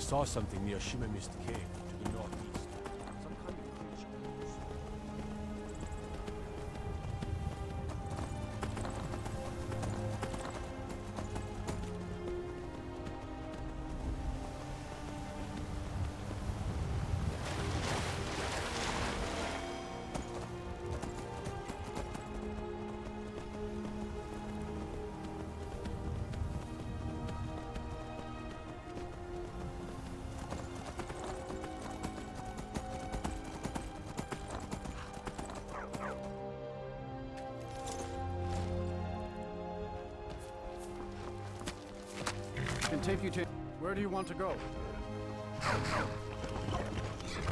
saw something near Shimamist Cave to the northeast. Some kind of creature. Can take you to... Where do you want to go?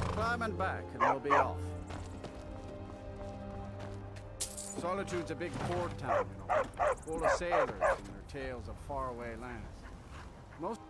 Climb and back, and we'll be off. Solitude's a big port town, you know, full of sailors and their tales of faraway lands. Most...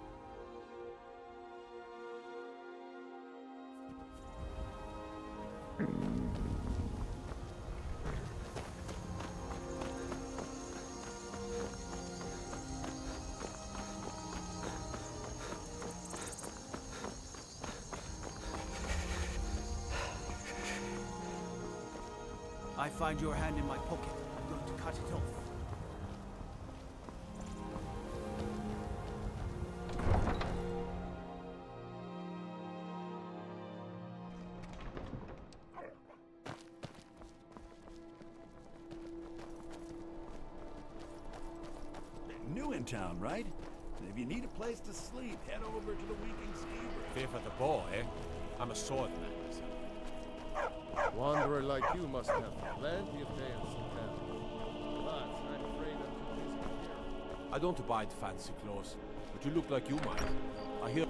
I find your hand in my pocket. I'm going to cut it off. New in town, right? If you need a place to sleep, head over to the Winking Skeever. Fear for the boy, eh? I'm a swordman myself. Wanderer like you must have plenty of tales to tell. But I'm afraid I'm too busy here. I don't abide fancy clothes, but you look like you might. I hear...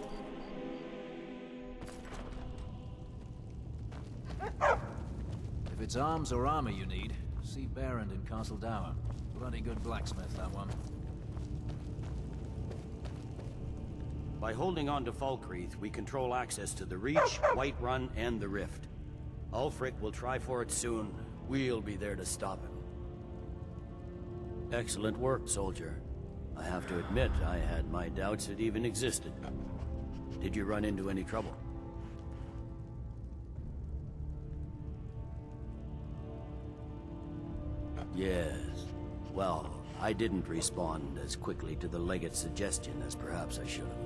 If it's arms or armor you need, see Barrand in Castle Dower. Bloody good blacksmith, that one. By holding on to Falkreath, we control access to the Reach, Whiterun, and the Rift. Ulfric will try for it soon. We'll be there to stop him. Excellent work, soldier. I have to admit, I had my doubts it even existed. Did you run into any trouble? Yes. Well, I didn't respond as quickly to the legate's suggestion as perhaps I should have.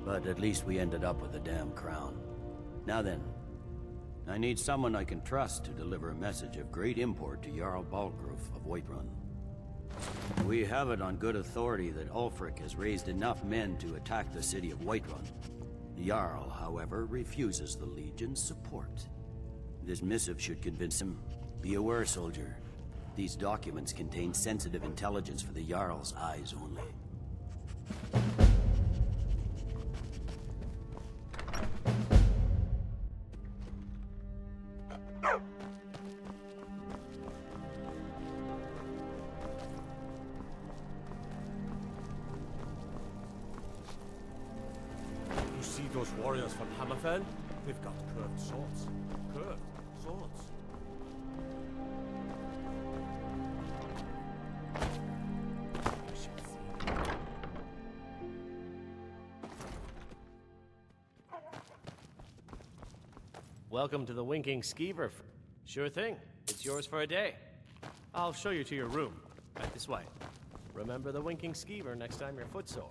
But at least we ended up with a damn crown. Now then, I need someone I can trust to deliver a message of great import to Jarl Balgruf of Whiterun. We have it on good authority that Ulfric has raised enough men to attack the city of Whiterun. The Jarl, however, refuses the Legion's support. This missive should convince him. Be aware, soldier. These documents contain sensitive intelligence for the Jarl's eyes only. You see those warriors from Hammerfell? They've got curved swords. Curved swords. You should see. Welcome to the Winking Skeever. Sure thing. It's yours for a day. I'll show you to your room. Right this way. Remember the Winking Skeever next time you're footsore.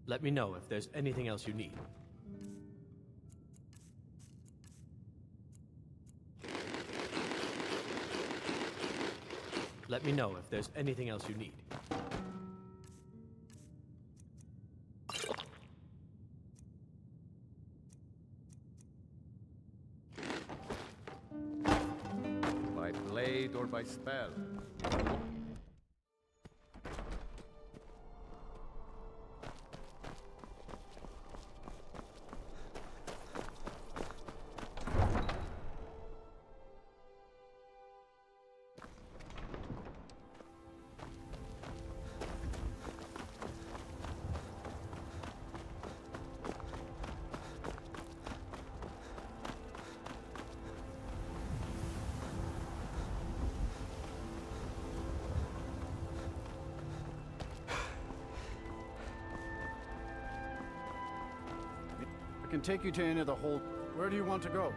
Let me know if there's anything else you need. Let me know if there's anything else you need. By blade or by spell. can take you to any of the whole... Where do you want to go?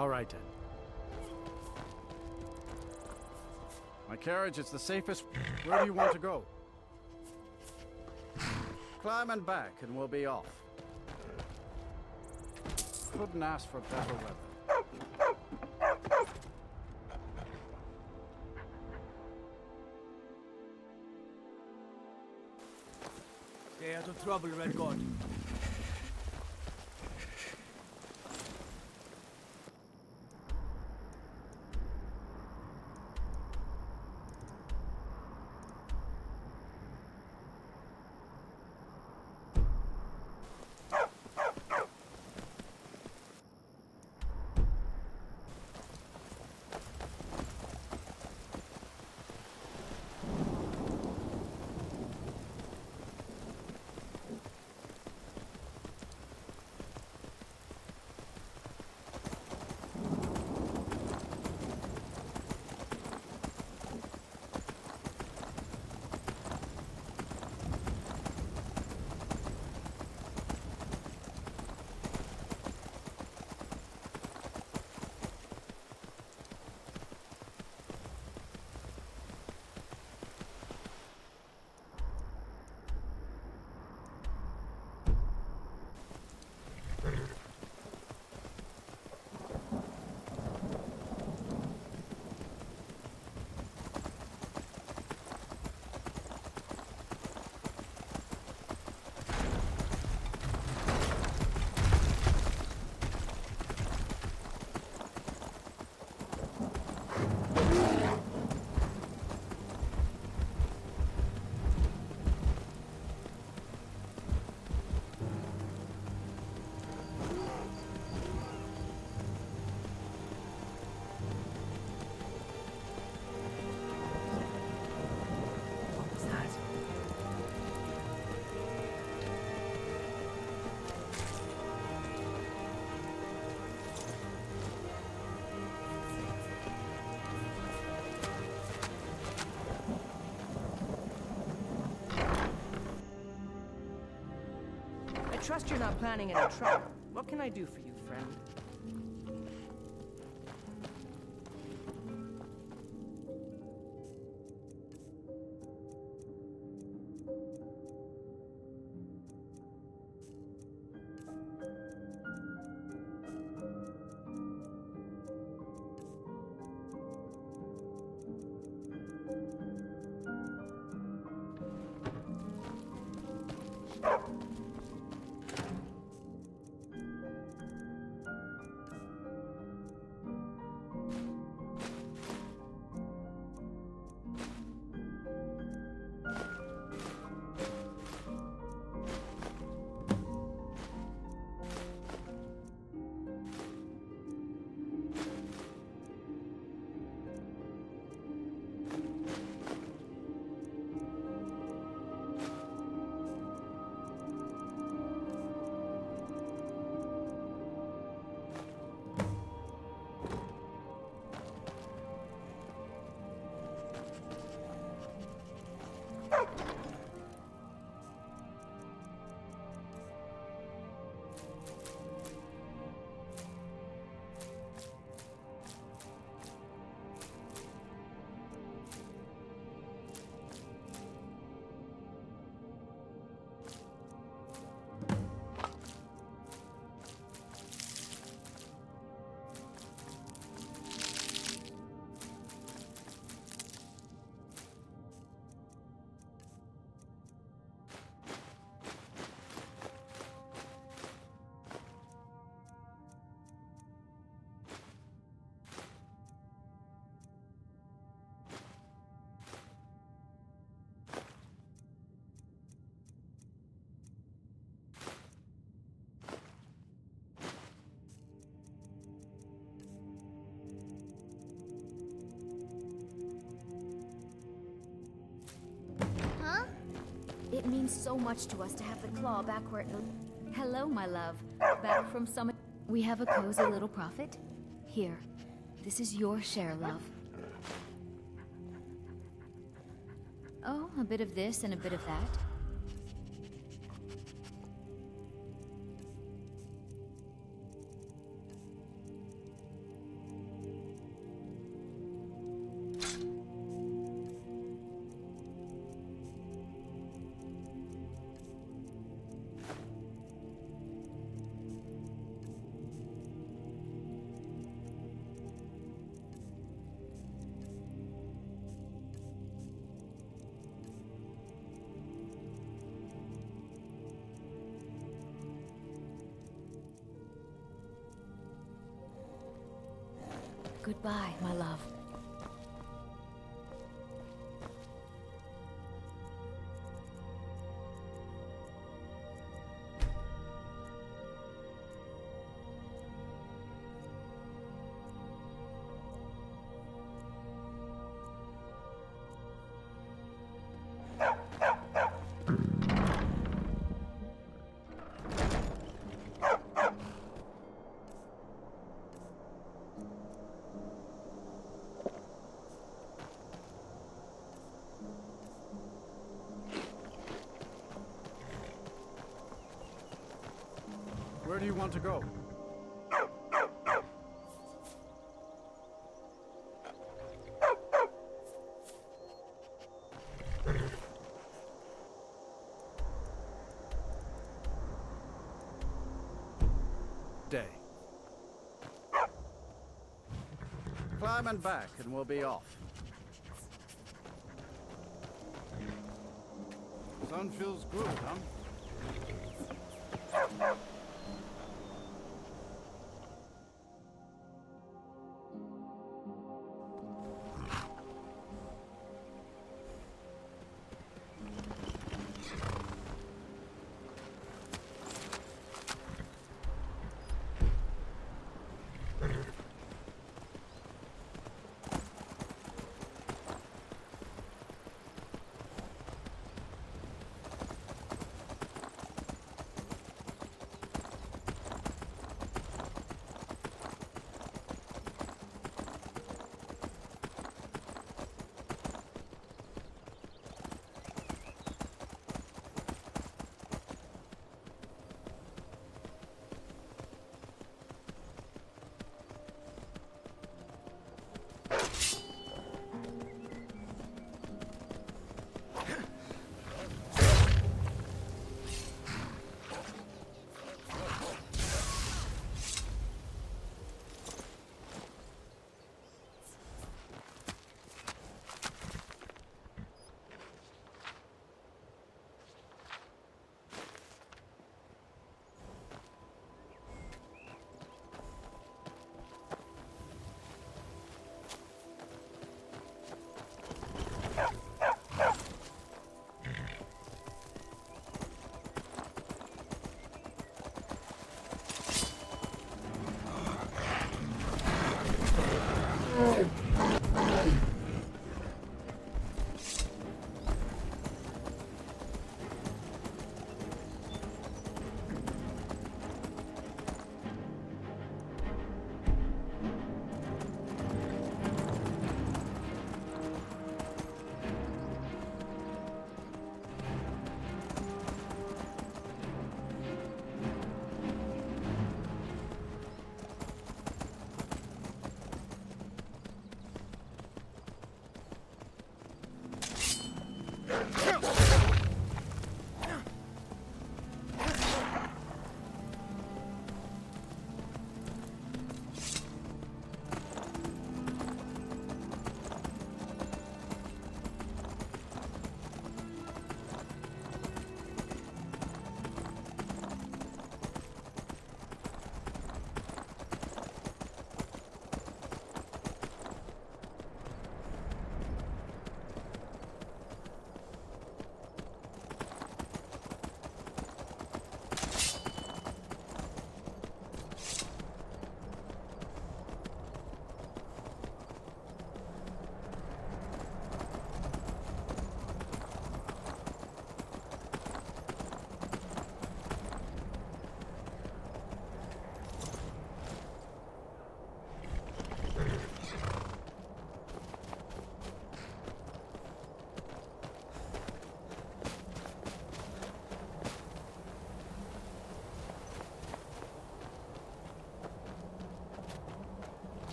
All right, then. My carriage is the safest. Where do you want to go? Climb and back, and we'll be off. Couldn't ask for better weather. Stay out of trouble, Red God. I trust you're not planning any trouble. What can I do for you, friend? means so much to us to have the claw back where it... Hello, my love. Back from Summit. We have a cozy little profit. Here. This is your share, love. Oh, a bit of this and a bit of that. Goodbye, my love. Where do you want to go? Day. Climbing back and we'll be off. Sun feels good, huh?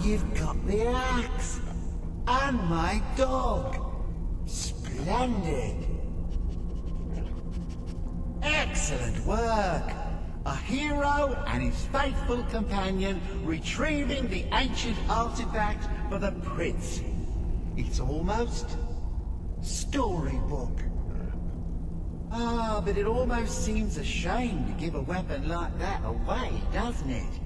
you've got the axe. And my dog. Splendid. Excellent work. A hero and his faithful companion retrieving the ancient artifact for the prince. It's almost storybook. Ah, but it almost seems a shame to give a weapon like that away, doesn't it?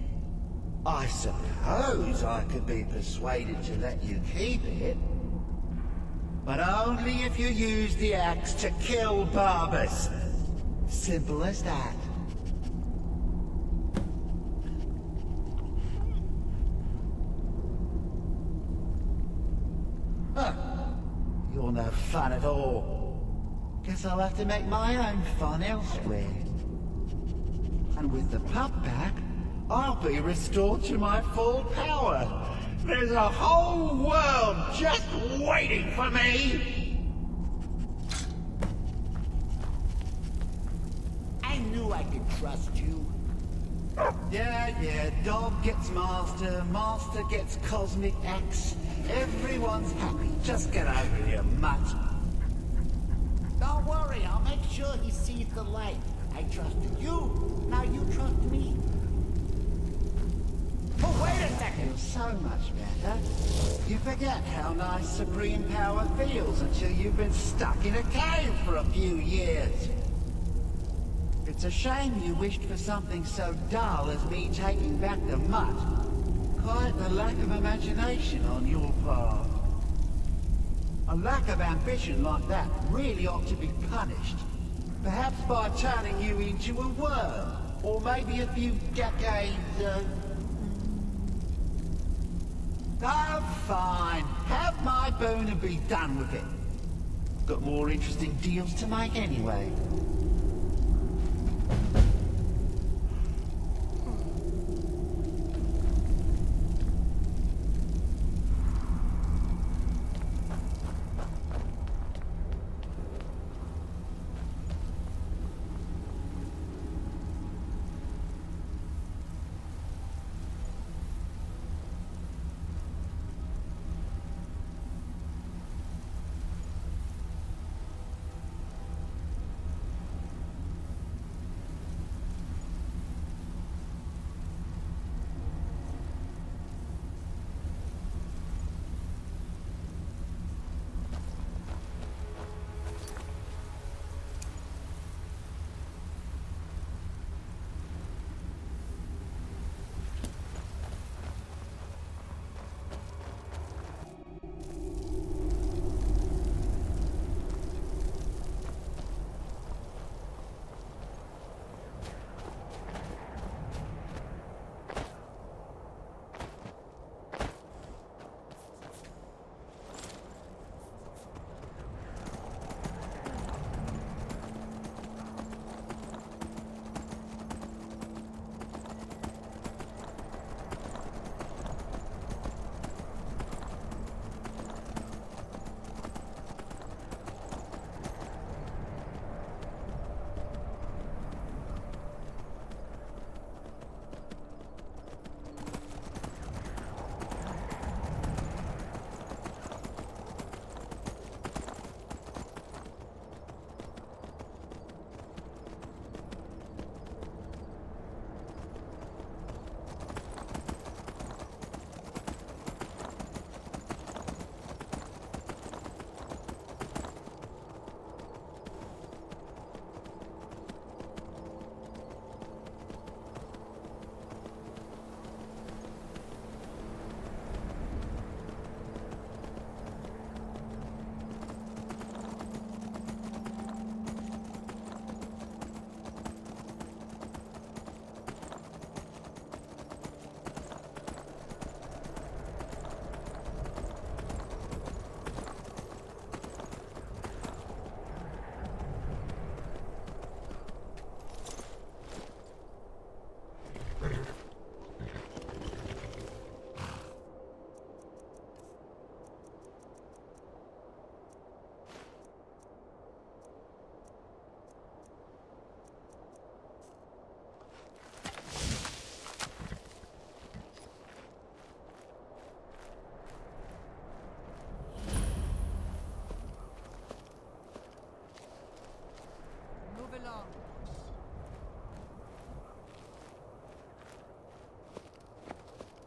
I suppose I could be persuaded to let you keep it. But only if you use the axe to kill Barbas. Simple as that. Huh. You're no fun at all. Guess I'll have to make my own fun elsewhere. And with the pup back, I'll be restored to my full power. There's a whole world just waiting for me! I knew I could trust you. Yeah, dog gets master, master gets cosmic axe. Everyone's happy. Just get over here, mutt. Don't worry, I'll make sure he sees the light. I trusted you, now you trust me. Oh, wait a second! So much better. You forget how nice supreme power feels until you've been stuck in a cave for a few years. It's a shame you wished for something so dull as me taking back the mutt. Quite the lack of imagination on your part. A lack of ambition like that really ought to be punished. Perhaps by turning you into a worm. Or maybe a few decades, Oh, fine. Have my boon and be done with it. Got more interesting deals to make anyway.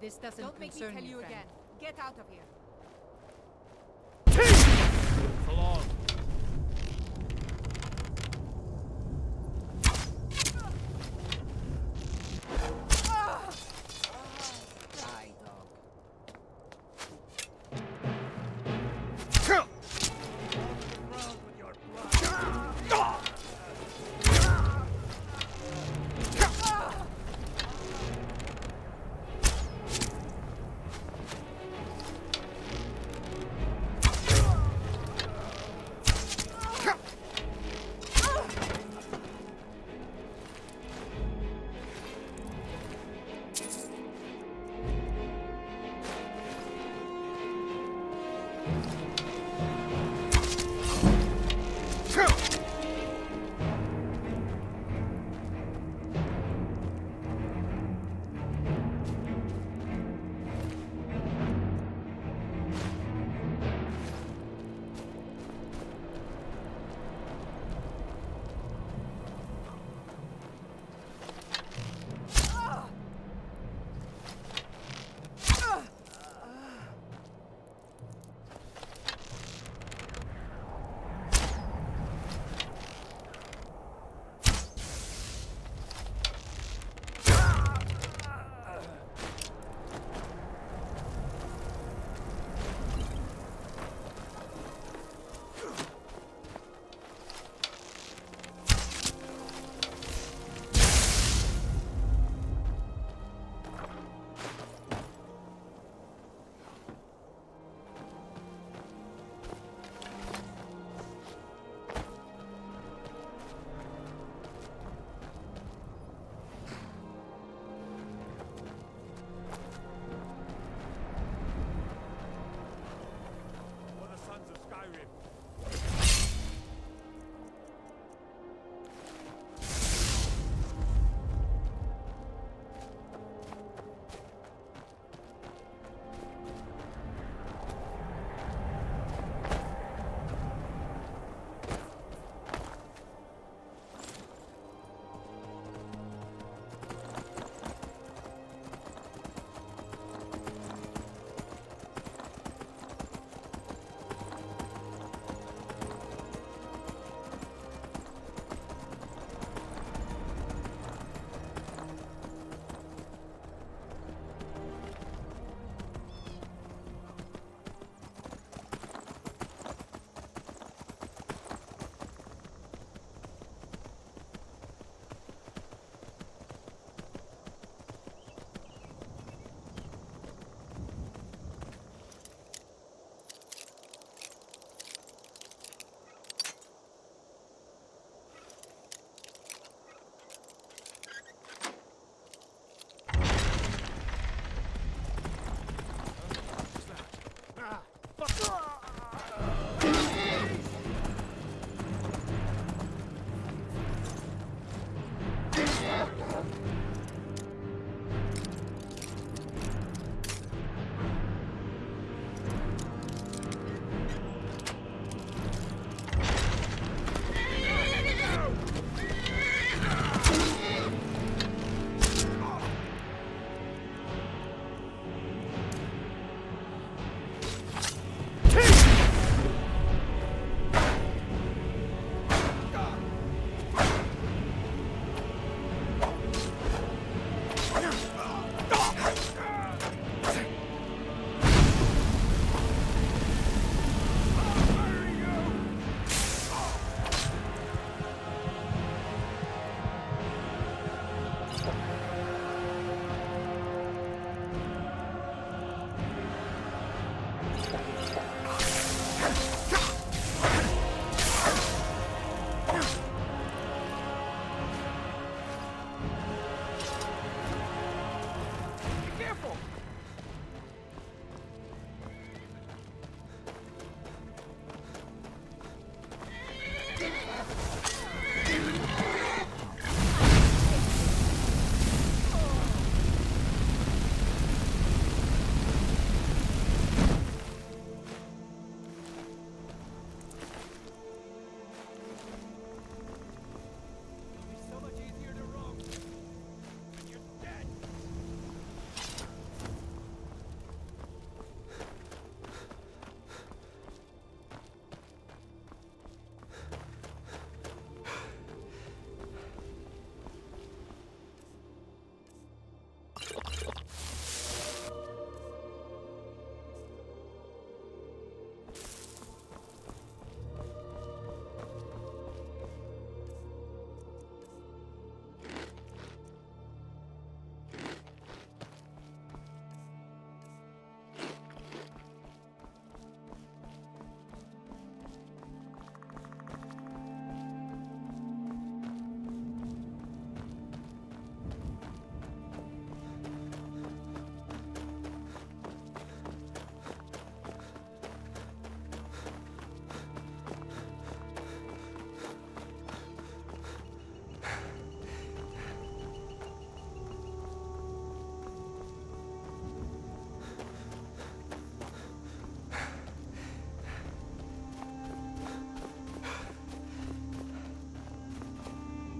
This doesn't Don't make me concern tell you friend. again. Get out of here. So long. Die, dog.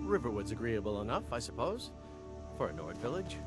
Riverwood's agreeable enough, I suppose, for a Nord village.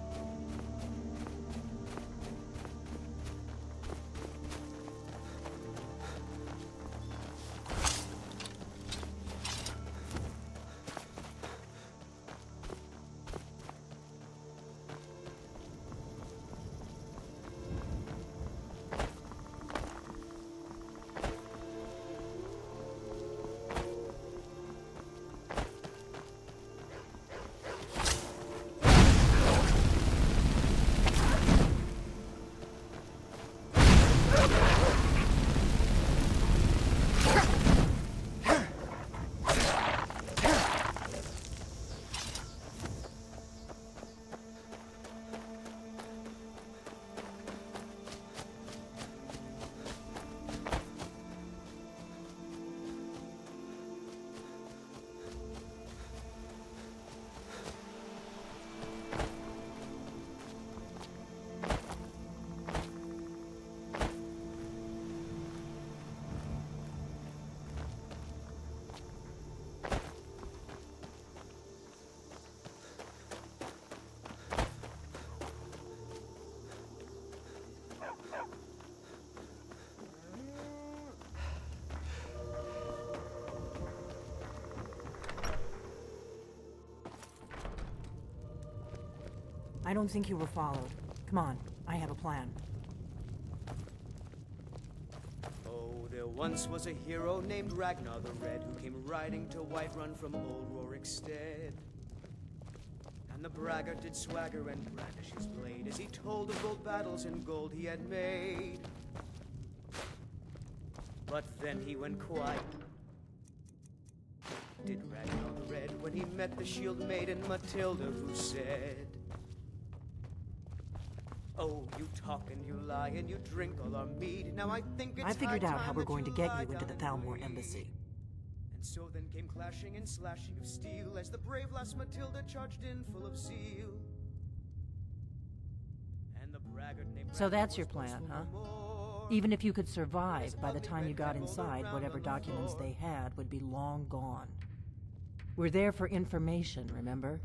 I don't think you were followed. Come on, I have a plan. Oh, there once was a hero named Ragnar the Red who came riding to Whiterun from old Rorikstead. And the braggart did swagger and brandish his blade as he told of old battles and gold he had made. But then he went quiet. Did Ragnar the Red when he met the shield maiden Matilda, who said, "Oh, you talk and you lie and you drink all our mead. Now I think it's I figured high out how time we're that going to you get lie you into the down and Thalmor bleed." embassy. And so then came clashing and slashing of steel as the brave lass Matilda charged in full of zeal. And the braggart named So Ragnar that's your was plan, boastful huh? no more. Even if you could survive, His by the ugly time you red got head rolled inside, around whatever on the documents floor. they had would be long gone. We're there for information, remember?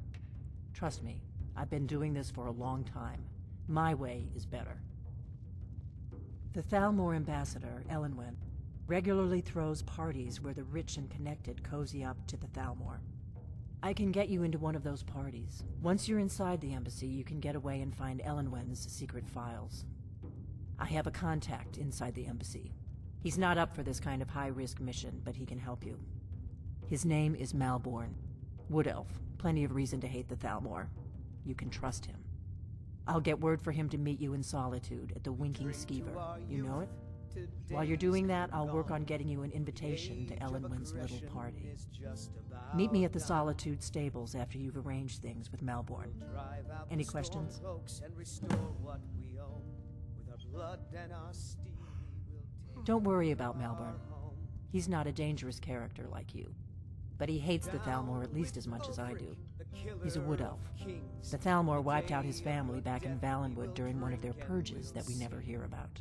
Trust me, I've been doing this for a long time. My way is better. The Thalmor ambassador, Elenwen, regularly throws parties where the rich and connected cozy up to the Thalmor. I can get you into one of those parties. Once you're inside the embassy, you can get away and find Elenwen's secret files. I have a contact inside the embassy. He's not up for this kind of high-risk mission, but he can help you. His name is Malborn. Wood Elf. Plenty of reason to hate the Thalmor. You can trust him. I'll get word for him to meet you in Solitude at the Winking Skeever. You know it? While you're doing that, I'll work on getting you an invitation to Elenwen's little party. Meet me at the Solitude stables after you've arranged things with Malborn. Any questions? Don't worry about Malborn. He's not a dangerous character like you. But he hates the Thalmor at least as much as I do. He's a wood elf. The Thalmor wiped out his family back in Valenwood during one of their purges that we never hear about.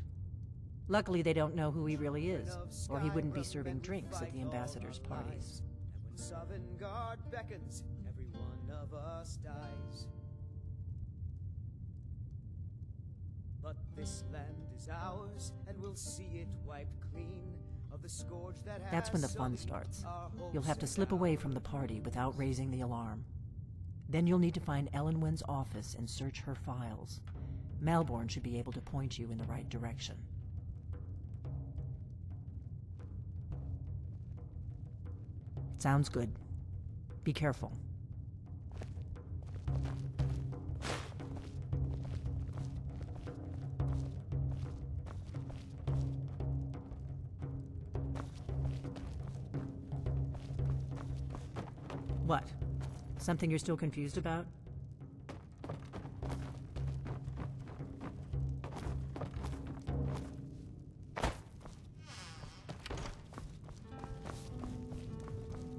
Luckily, they don't know who he really is, or he wouldn't be serving drinks at the ambassador's parties. And when Sovngarde beckons, every one of us dies. But this land is ours, and we'll see it wiped clean of the scourge that has That's when the fun starts. You'll have to slip away from the party without raising the alarm. Then you'll need to find Elenwen's office and search her files. Malborn should be able to point you in the right direction. Sounds good. Be careful. What? Something you're still confused about?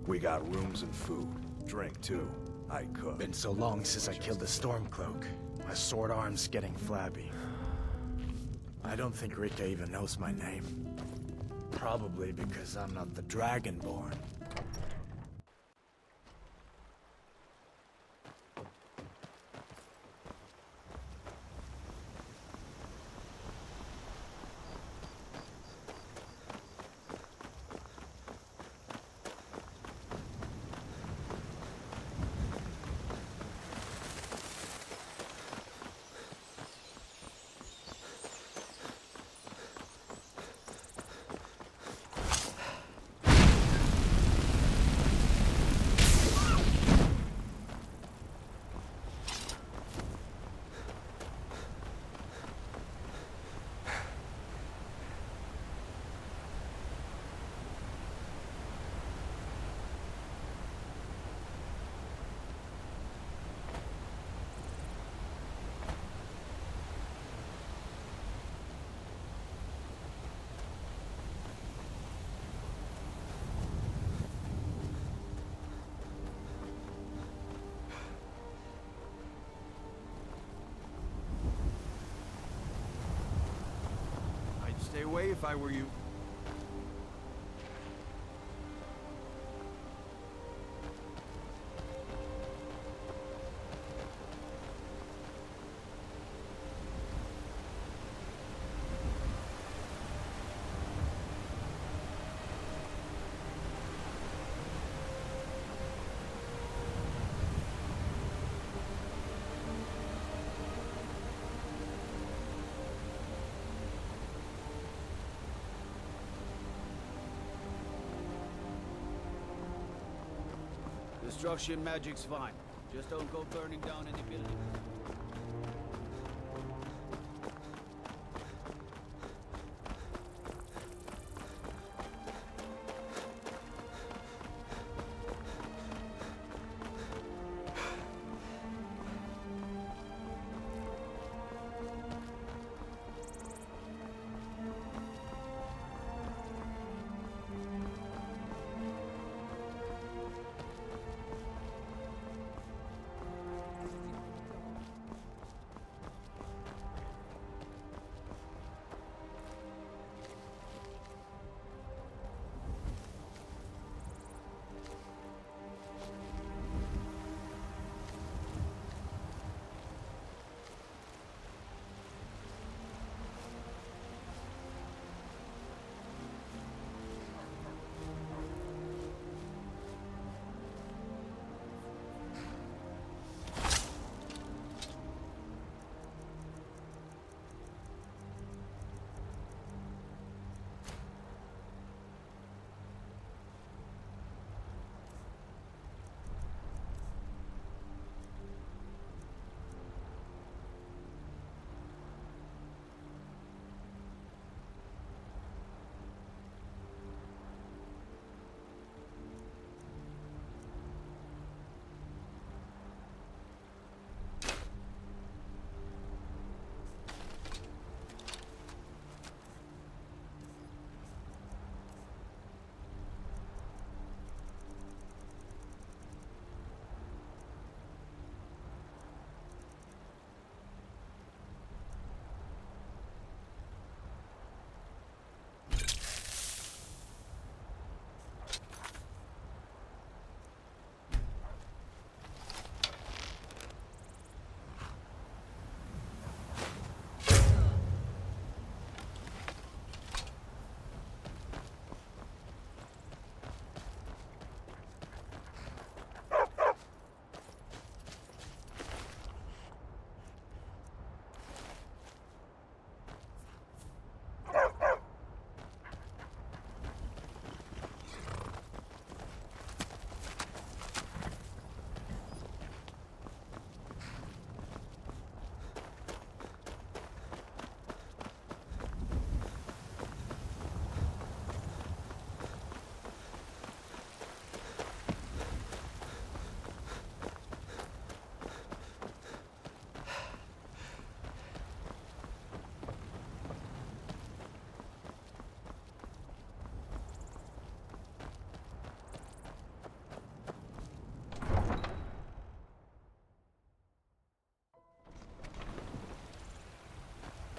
We got rooms and food. Drink, too. I cook. Been so long since I killed the Stormcloak. My sword arm's getting flabby. I don't think Rika even knows my name. Probably because I'm not the Dragonborn. Stay away if I were you. Destruction magic's fine. Just don't go burning down any buildings.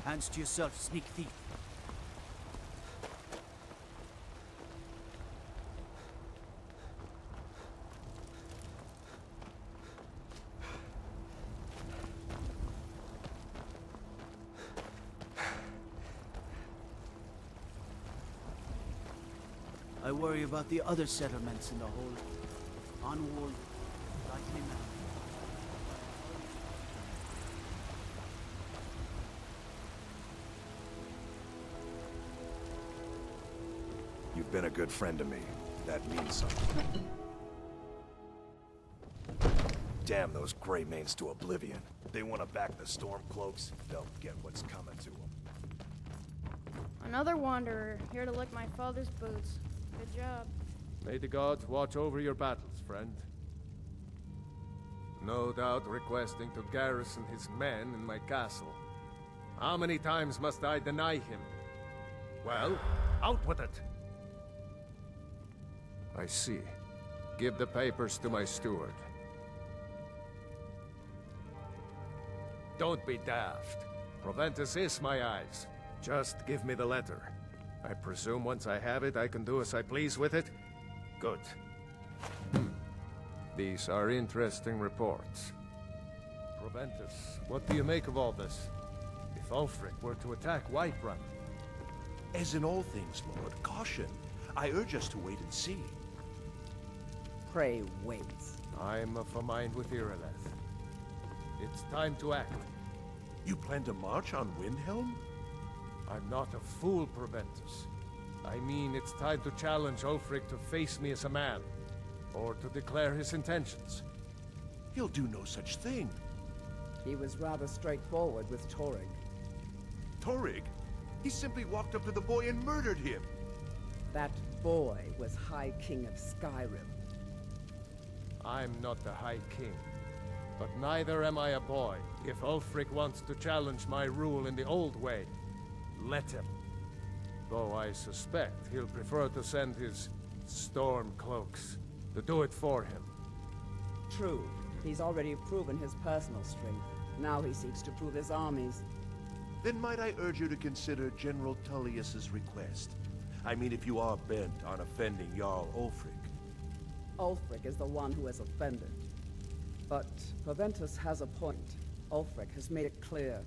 Hands to yourself, sneak thief. I worry about the other settlements in the whole unwalled, likely man. You've been a good friend to me. That means something. Damn those Grey Manes to oblivion. They want to back the Stormcloaks, they'll get what's coming to them. Another wanderer, here to lick my father's boots. Good job. May the gods watch over your battles, friend. No doubt requesting to garrison his men in my castle. How many times must I deny him? Well, out with it! I see. Give the papers to my steward. Don't be daft. Proventus is my eyes. Just give me the letter. I presume once I have it, I can do as I please with it? Good. These are interesting reports. Proventus, what do you make of all this? If Ulfric were to attack Whiterun? As in all things, Lord, caution. I urge us to wait and see. Pray wait. I'm of a mind with Irileth. It's time to act. You plan to march on Windhelm? I'm not a fool, Proventus. I mean, it's time to challenge Ulfric to face me as a man, or to declare his intentions. He'll do no such thing. He was rather straightforward with Torrig. Torrig? He simply walked up to the boy and murdered him. That boy was High King of Skyrim. I'm not the High King, but neither am I a boy. If Ulfric wants to challenge my rule in the old way, let him. Though I suspect he'll prefer to send his storm cloaks to do it for him. True. He's already proven his personal strength. Now he seeks to prove his armies. Then might I urge you to consider General Tullius's request? I mean, if you are bent on offending Jarl Ulfric. Ulfric is the one who has offended. But Proventus has a point. Ulfric has made it clear.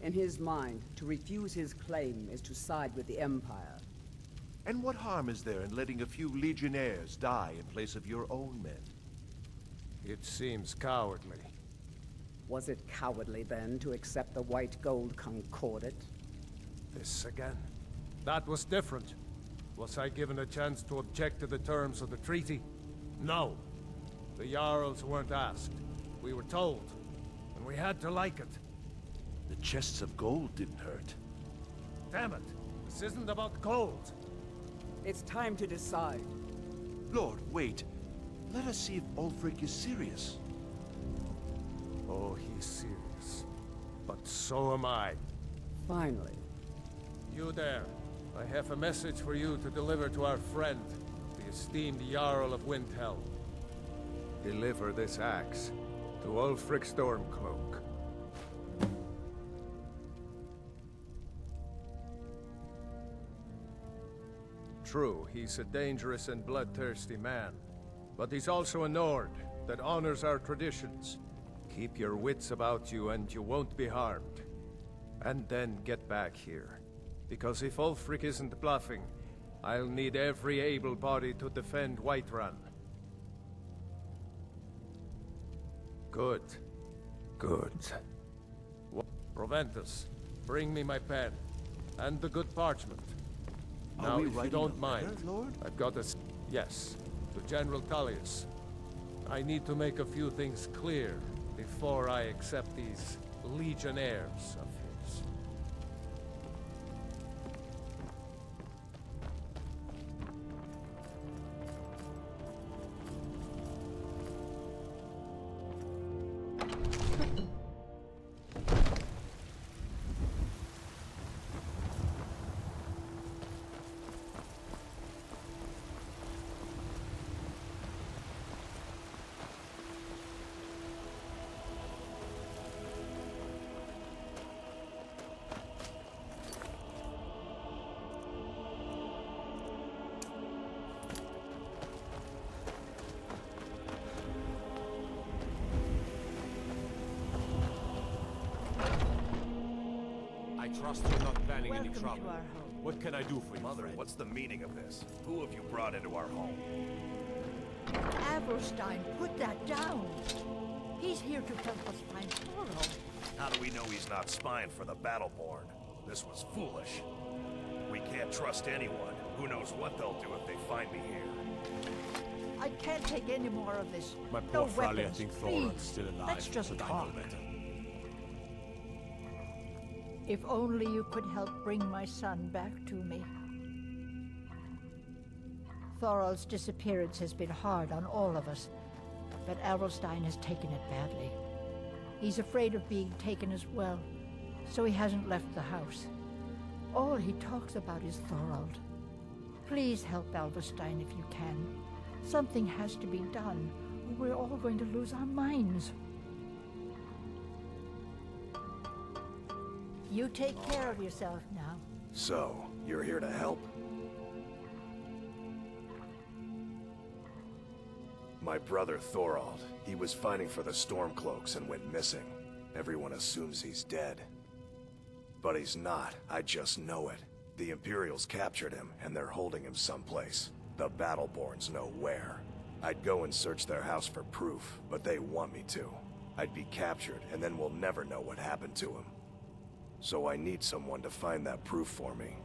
In his mind, to refuse his claim is to side with the Empire. And what harm is there in letting a few legionnaires die in place of your own men? It seems cowardly. Was it cowardly, then, to accept the White Gold Concordat? This again. That was different. Was I given a chance to object to the terms of the treaty? No. The Jarls weren't asked. We were told, and we had to like it. The chests of gold didn't hurt. Damn it! This isn't about gold! It's time to decide. Lord, wait. Let us see if Ulfric is serious. Oh, he's serious. But so am I. Finally. You there. I have a message for you to deliver to our friend, the esteemed Jarl of Windhelm. Deliver this axe to Ulfric Stormcloak. True, he's a dangerous and bloodthirsty man. But he's also a Nord that honors our traditions. Keep your wits about you and you won't be harmed. And then get back here. Because if Ulfric isn't bluffing, I'll need every able body to defend Whiterun. Good. Good. Proventus, bring me my pen. And the good parchment. Now, if you don't mind, Lord? I've got a... Yes, to General Tullius. I need to make a few things clear before I accept these legionnaires of his. I trust you're not planning any Welcome trouble. to our home. What can I do for you, Mother, friend? what's the meaning of this? Who have you brought into our home? Avrostine, put that down. He's here to help us find Thorol. How do we know he's not spying for the Battleborn? This was foolish. We can't trust anyone. Who knows what they'll do if they find me here. I can't take any more of this. My No poor Frally, I weapons, think please. Thorin's still alive. Let's just but I talk. know better. If only you could help bring my son back to me. Thorol's disappearance has been hard on all of us, but Avrostine has taken it badly. He's afraid of being taken as well, so he hasn't left the house. All he talks about is Thorold. Please help Avrostine if you can. Something has to be done, or we're all going to lose our minds. You take care of yourself now. So, you're here to help? My brother Thorald, he was fighting for the Stormcloaks and went missing. Everyone assumes he's dead. But he's not, I just know it. The Imperials captured him, and they're holding him someplace. The Battleborns know where. I'd go and search their house for proof, but they want me to. I'd be captured, and then we'll never know what happened to him. So I need someone to find that proof for me.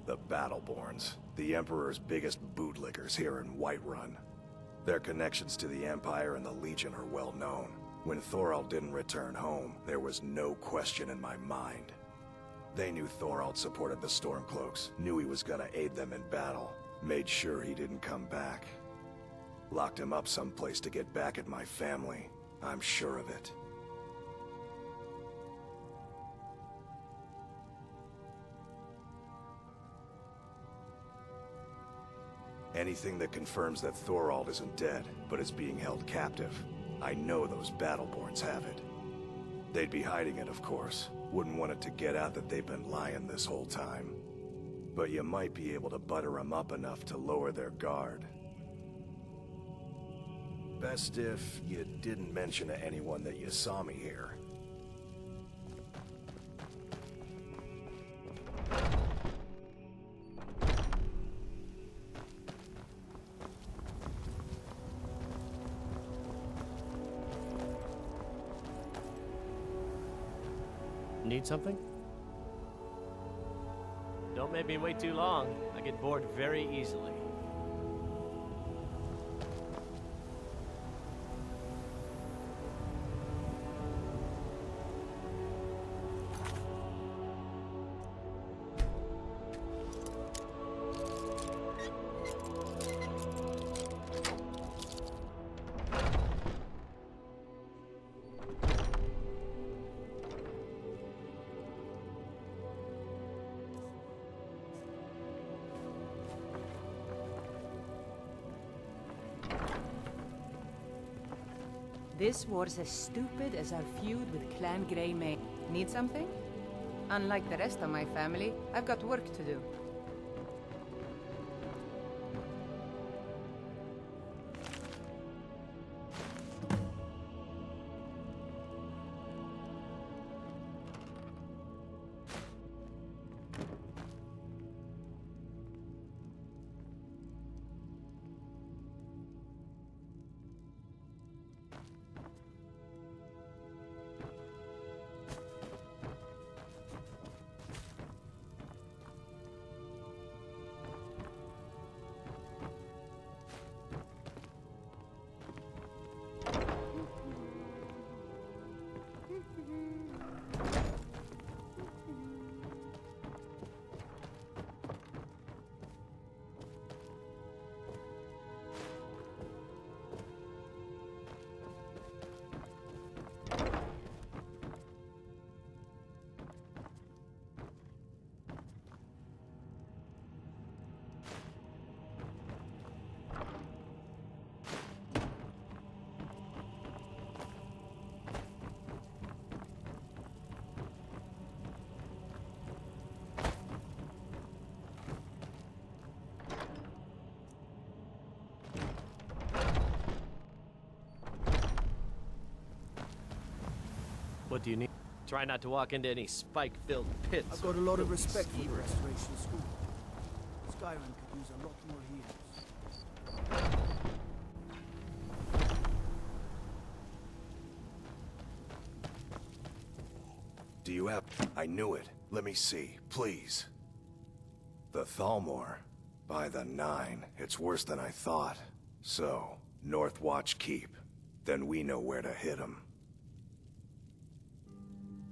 The Battleborns, the Emperor's biggest bootlickers here in Whiterun. Their connections to the Empire and the Legion are well known. When Thorald didn't return home, there was no question in my mind. They knew Thorald supported the Stormcloaks, knew he was gonna aid them in battle, made sure he didn't come back. Locked him up someplace to get back at my family. I'm sure of it. Anything that confirms that Thorald isn't dead, but is being held captive. I know those Battleborns have it. They'd be hiding it, of course. Wouldn't want it to get out that they've been lying this whole time. But you might be able to butter them up enough to lower their guard. Best if you didn't mention to anyone that you saw me here. Need something? Don't make me wait too long. I get bored very easily. This war's as stupid as our feud with Clan Greymane. Need something? Unlike the rest of my family, I've got work to do. What do you need? Try not to walk into any spike-filled pits. I've got a lot of respect for the Restoration School. Skyrim could use a lot more healers. Do you have... I knew it. Let me see, please. The Thalmor. By the 9, it's worse than I thought. So, Northwatch Keep. Then we know where to hit him.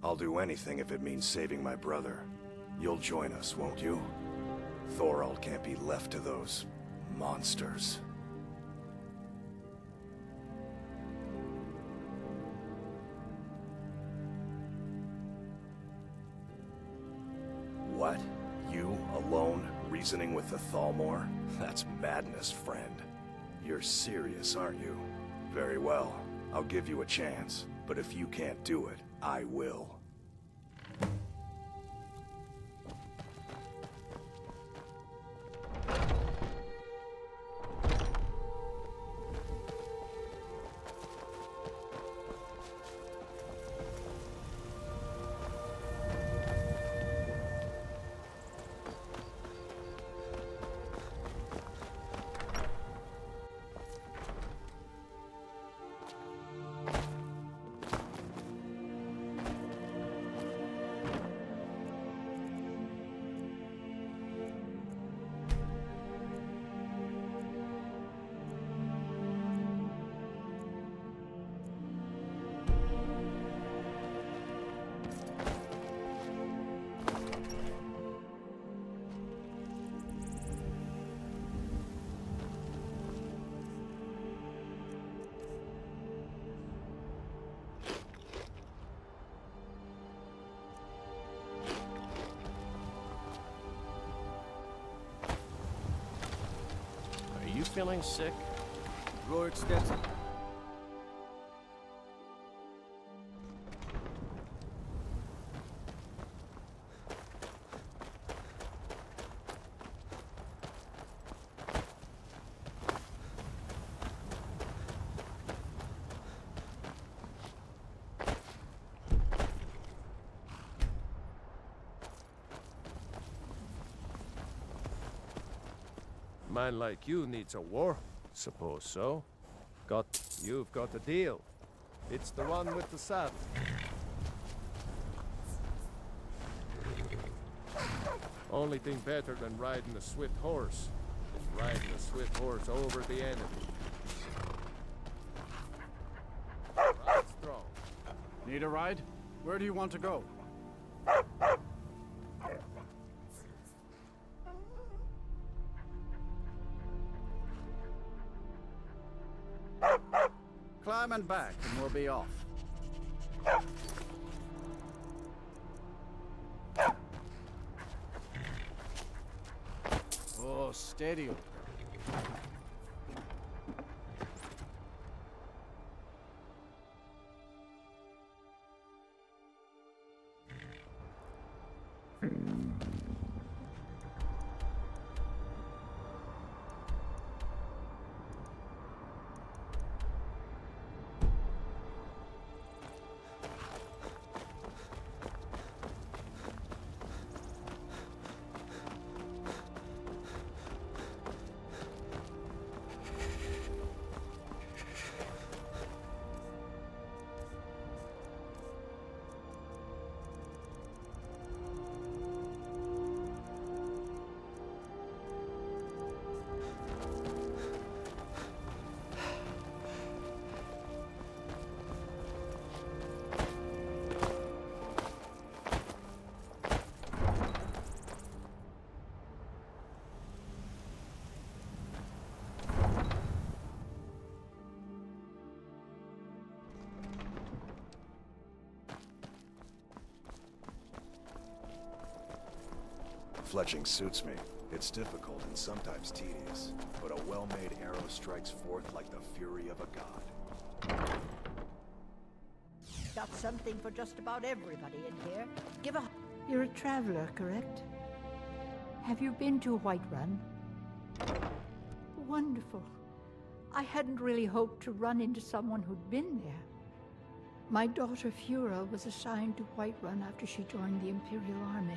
I'll do anything if it means saving my brother. You'll join us, won't you? Thorald can't be left to those... monsters. What? You, alone, reasoning with the Thalmor? That's madness, friend. You're serious, aren't you? Very well. I'll give you a chance. But if you can't do it, I will. Are you feeling sick? Rorik Stetson. Man like you needs a war. Suppose so. You've got a deal. It's the one with the saddle. Only thing better than riding a swift horse is riding a swift horse over the enemy. Right strong. Need a ride? Where do you want to go? Climb and back, and we'll be off. Oh, steady. Fletching suits me. It's difficult and sometimes tedious, but a well-made arrow strikes forth like the fury of a god. Got something for just about everybody in here. You're a traveler, correct? Have you been to Whiterun? Wonderful. I hadn't really hoped to run into someone who'd been there. My daughter Fura was assigned to Whiterun after she joined the Imperial Army.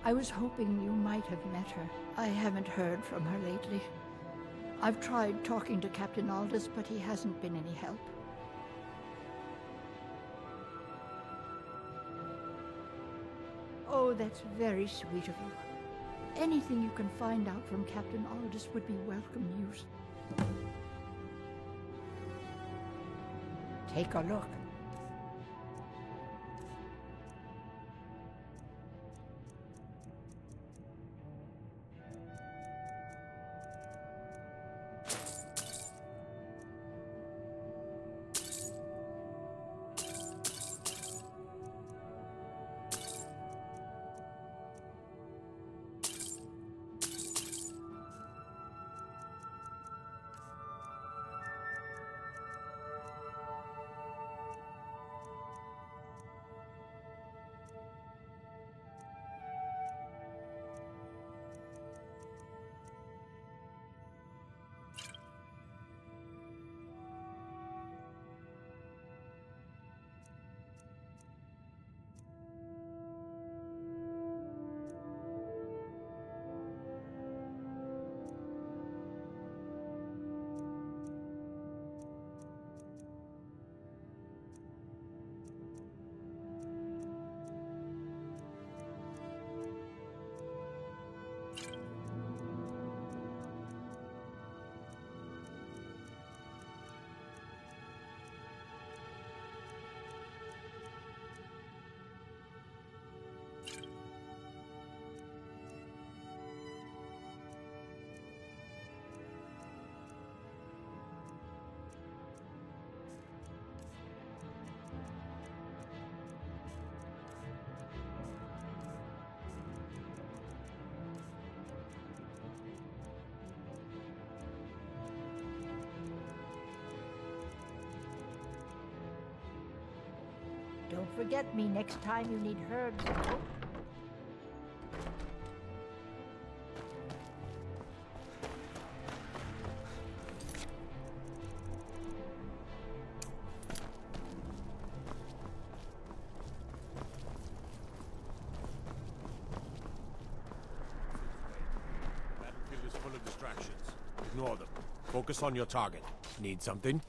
I was hoping you might have met her. I haven't heard from her lately. I've tried talking to Captain Aldous, but he hasn't been any help. Oh, that's very sweet of you. Anything you can find out from Captain Aldous would be welcome news. Take a look. Don't forget me next time you need herbs. Battlefield is full of distractions. Ignore them. Focus on your target. Need something?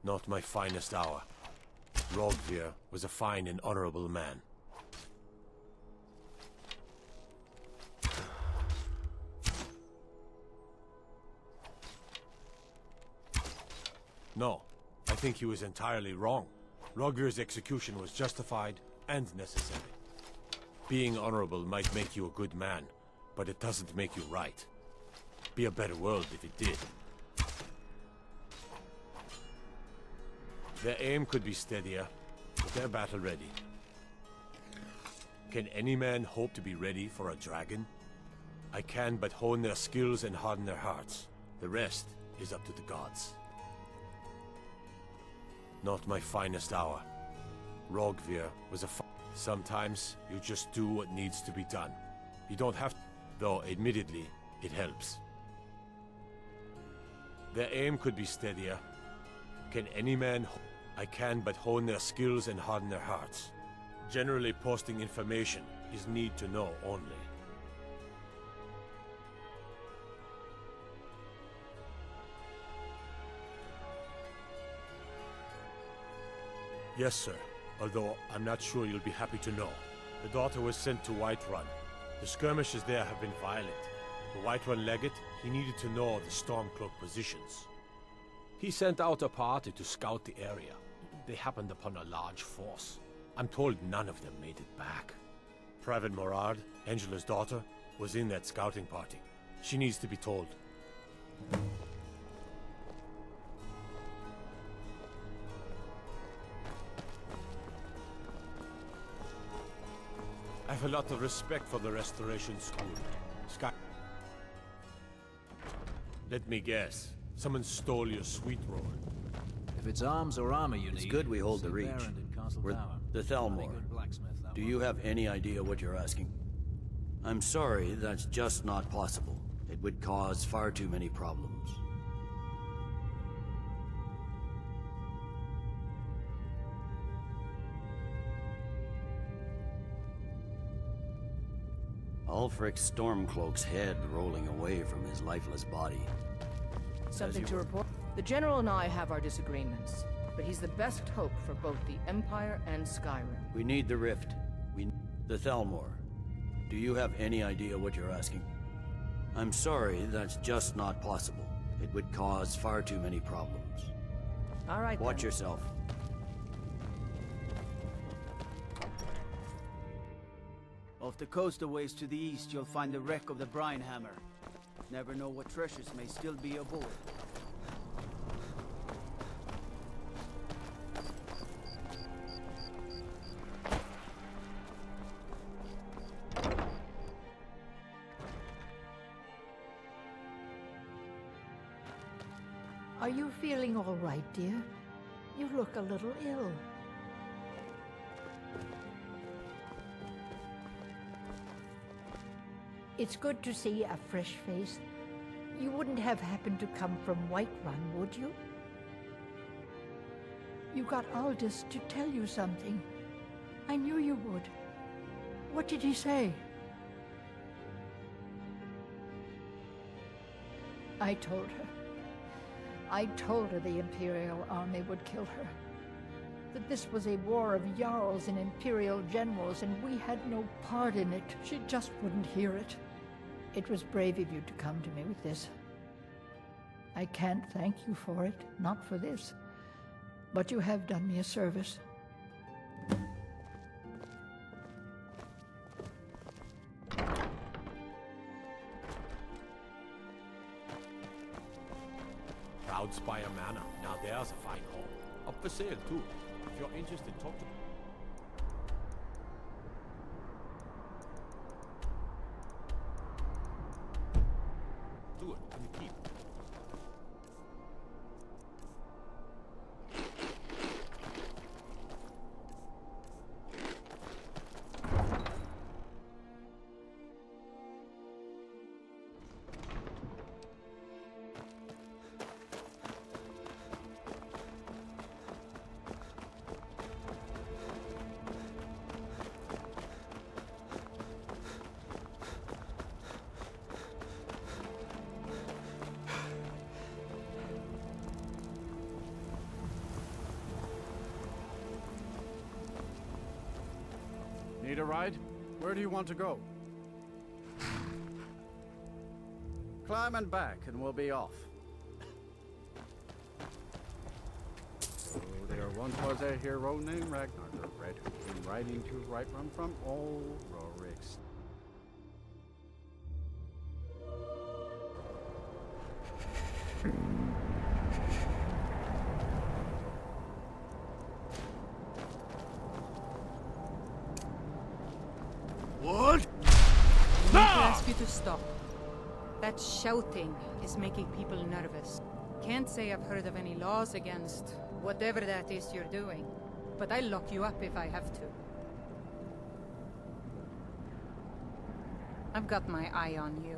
Not my finest hour. Rogvir was a fine and honorable man. No, I think he was entirely wrong. Rogvir's execution was justified and necessary. Being honorable might make you a good man, but it doesn't make you right. Be a better world if it did. Their aim could be steadier, but they're battle ready. Can any man hope to be ready for a dragon? I can but hone their skills and harden their hearts. The rest is up to the gods. Not my finest hour. Rogvir was a Sometimes you just do what needs to be done. You don't have to, though admittedly, it helps. Their aim could be steadier. Can any man... I can but hone their skills and harden their hearts. Generally, posting information is need to know only. Yes, sir. Although I'm not sure you'll be happy to know. The daughter was sent to Whiterun. The skirmishes there have been violent. The Whiterun legate, he needed to know the Stormcloak positions. He sent out a party to scout the area. They happened upon a large force. I'm told none of them made it back. Private Morard, Angela's daughter, was in that scouting party. She needs to be told. I have a lot of respect for the Restoration School. Let me guess. Someone stole your sweet roll. If it's arms or armor you need... It's good we hold the see reach. Baron in Castle We're Tower. the Thelmore. Do you have any idea what you're asking? I'm sorry, that's just not possible. It would cause far too many problems. Ulfric's Stormcloak's head rolling away from his lifeless body. Something to report? The General and I have our disagreements, but he's the best hope for both the Empire and Skyrim. We need the rift. The Thelmore. Do you have any idea what you're asking? I'm sorry, that's just not possible. It would cause far too many problems. All right, Watch then. yourself. Off the coast a ways to the east, you'll find the wreck of the Brine Hammer. Never know what treasures may still be aboard. Are you feeling all right, dear? You look a little ill. It's good to see a fresh face. You wouldn't have happened to come from Whiterun, would you? You got Aldous to tell you something. I knew you would. What did he say? I told her. I told her the Imperial army would kill her. That this was a war of Jarls and Imperial generals, and we had no part in it. She just wouldn't hear it. It was brave of you to come to me with this. I can't thank you for it, not for this. But you have done me a service. Proudspire Manor. Now there's a fine home. Up for sale, too. If you're interested, talk to me. Do it. Let me keep. Need a ride? Where do you want to go? Climb and back, and we'll be off. So there once was a hero named Ragnar the Red, who came riding to Whiterun from old Rorik's. What? I need to ask you to stop. That shouting is making people nervous. Can't say I've heard of any laws against whatever that is you're doing, but I'll lock you up if I have to. I've got my eye on you.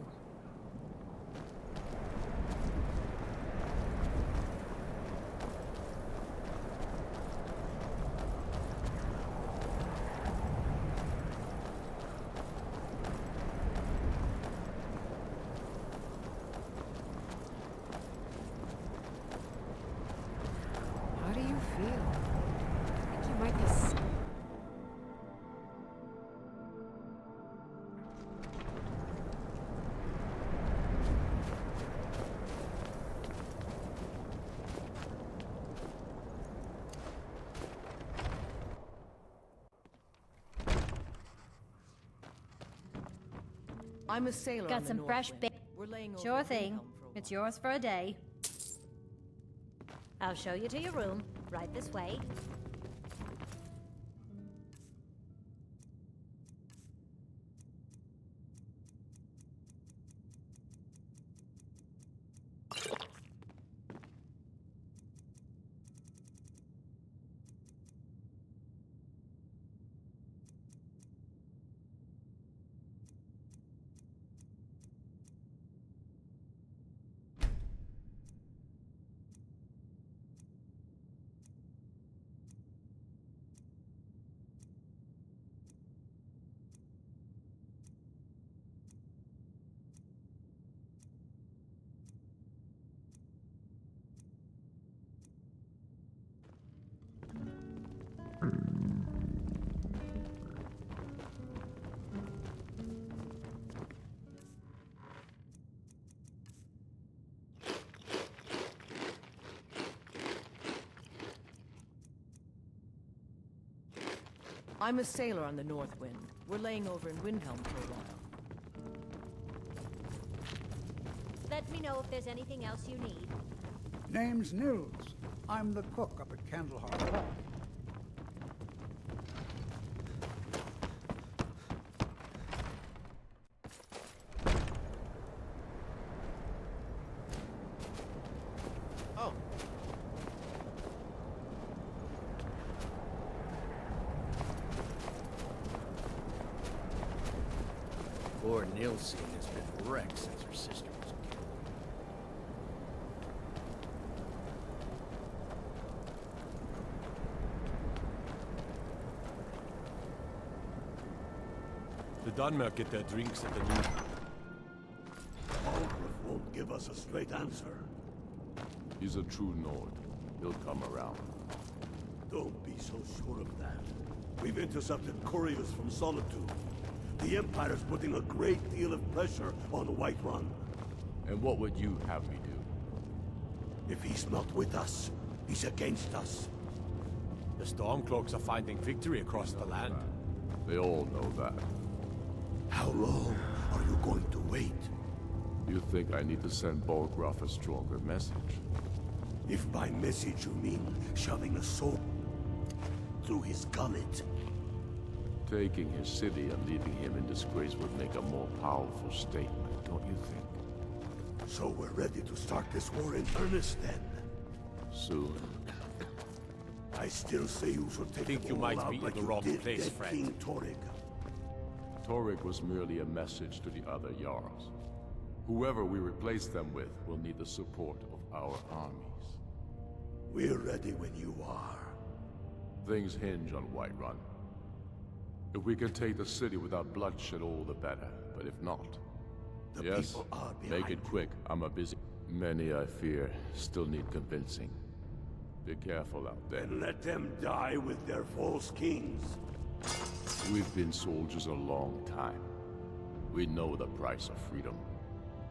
How do you feel? I think you might be sick. I'm a sailor. Got on the some North fresh Wind. bait. We're laying over Sure in thing. Wilhelm for a It's yours for a day. I'll show you to your room. Right this way. I'm a sailor on the North Wind. We're laying over in Windhelm for a while. Let me know if there's anything else you need. Name's Nils. I'm the cook up at Candleheart. Oh. Poor Nilsine has been wrecked since her sister was killed. The Dunmer get their drinks at the new... Algrove won't give us a straight answer. He's a true Nord. He'll come around. Don't be so sure of that. We've intercepted couriers from Solitude. The Empire's putting a great deal of pressure on Whiterun. And what would you have me do? If he's not with us, he's against us. The Stormcloaks are finding victory across the land. They all know that. How long are you going to wait? You think I need to send Bolgraf a stronger message? If by message you mean shoving a sword through his gullet. Taking his city and leaving him in disgrace would make a more powerful statement, don't you think? So we're ready to start this war in earnest then? Soon. I still say you should take think them you all might out be in like the you wrong did place, dead friend. King Torrig. Torrig was merely a message to the other Jarls. Whoever we replace them with will need the support of our armies. We're ready when you are. Things hinge on Whiterun. If we can take the city without bloodshed, all the better. But if not... The yes, people are make behind it quick. I'm a busy... Many, I fear, still need convincing. Be careful out there. And let them die with their false kings. We've been soldiers a long time. We know the price of freedom.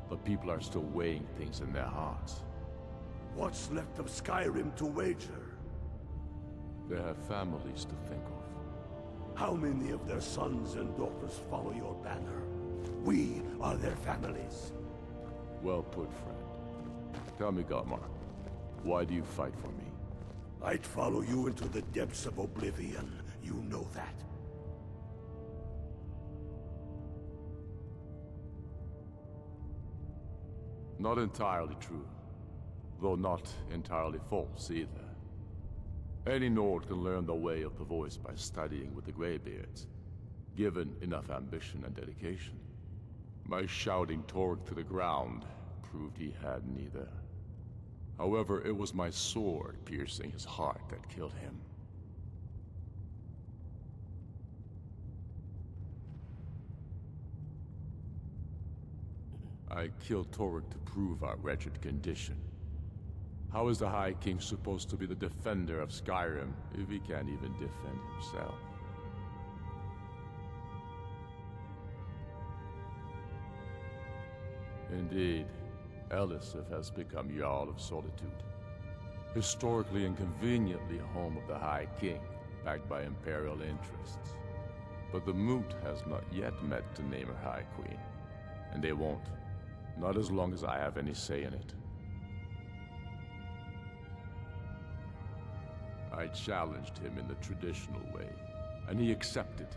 The people are still weighing things in their hearts. What's left of Skyrim to wager? They have families to think of. How many of their sons and daughters follow your banner? We are their families. Well put, friend. Tell me, Galmar, why do you fight for me? I'd follow you into the depths of oblivion. You know that. Not entirely true, though not entirely false either. Any Nord can learn the way of the voice by studying with the Greybeards, given enough ambition and dedication. My shouting Torg to the ground proved he had neither. However, it was my sword piercing his heart that killed him. I killed Torg to prove our wretched condition. How is the High King supposed to be the defender of Skyrim if he can't even defend himself? Indeed, Elisif has become Jarl of Solitude. Historically and conveniently home of the High King, backed by Imperial interests. But the Moot has not yet met to name her High Queen. And they won't. Not as long as I have any say in it. I challenged him in the traditional way, and he accepted.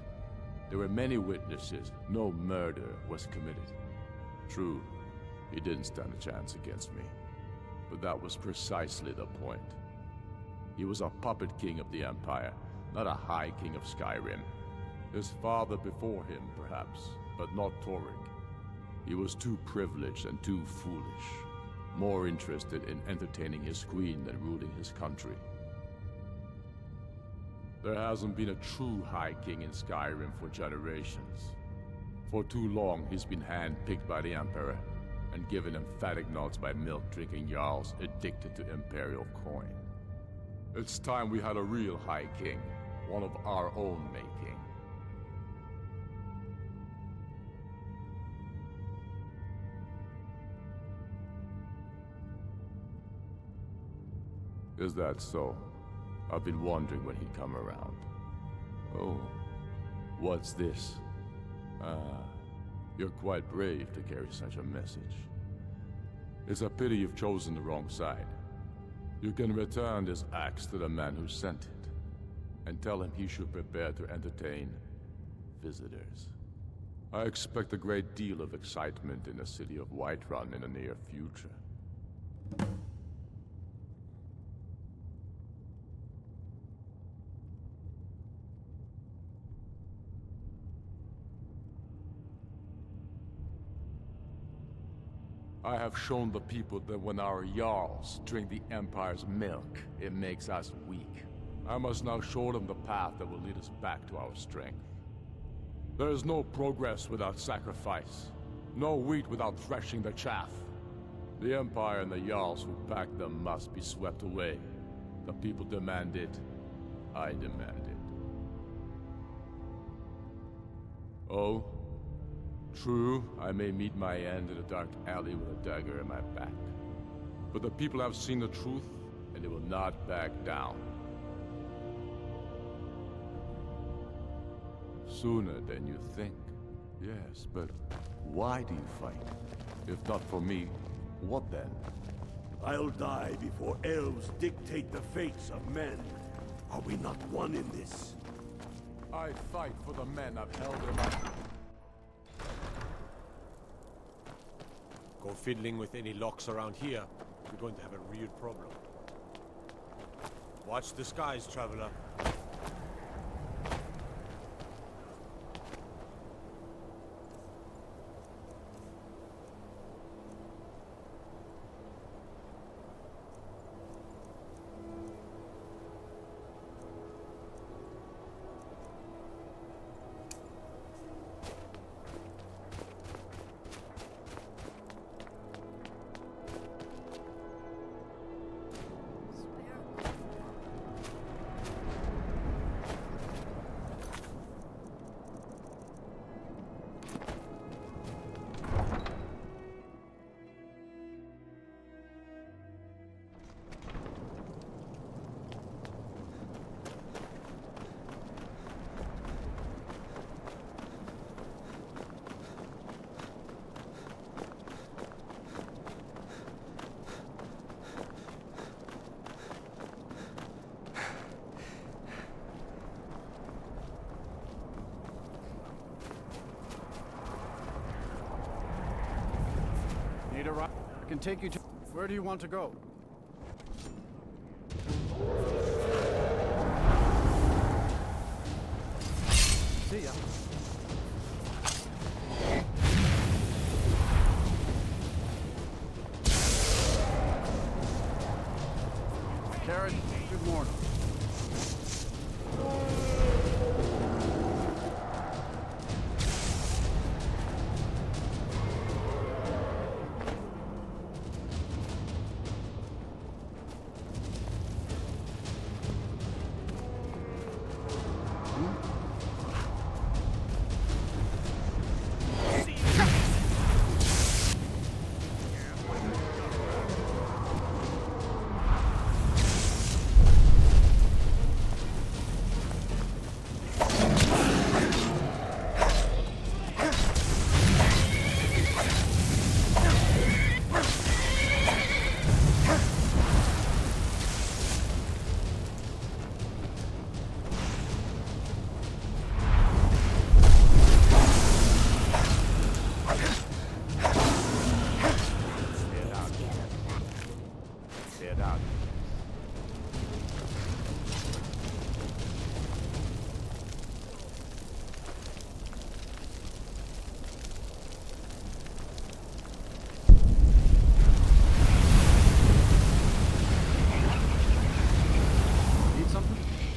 There were many witnesses. No murder was committed. True, he didn't stand a chance against me. But that was precisely the point. He was a puppet king of the Empire, not a high king of Skyrim. His father before him, perhaps, but not Torg. He was too privileged and too foolish. More interested in entertaining his queen than ruling his country. There hasn't been a true High King in Skyrim for generations. For too long, he's been hand-picked by the Emperor, and given emphatic nods by milk-drinking Jarls addicted to Imperial coin. It's time we had a real High King, one of our own making. Is that so? I've been wondering when he'd come around. Oh, what's this? You're quite brave to carry such a message. It's a pity you've chosen the wrong side. You can return this axe to the man who sent it, and tell him he should prepare to entertain visitors. I expect a great deal of excitement in the city of Whiterun in the near future. I have shown the people that when our Jarls drink the Empire's milk, it makes us weak. I must now show them the path that will lead us back to our strength. There is no progress without sacrifice. No wheat without threshing the chaff. The Empire and the Jarls who back them must be swept away. The people demand it. I demand it. Oh? True, I may meet my end in a dark alley with a dagger in my back. But the people have seen the truth, and they will not back down. Sooner than you think. Yes, but why do you fight? If not for me, what then? I'll die before elves dictate the fates of men. Are we not one in this? I fight for the men I've held in my... Go fiddling with any locks around here, you're going to have a real problem. Watch the skies, traveler. I can take you to... Where do you want to go? See ya. Carrot, good morning.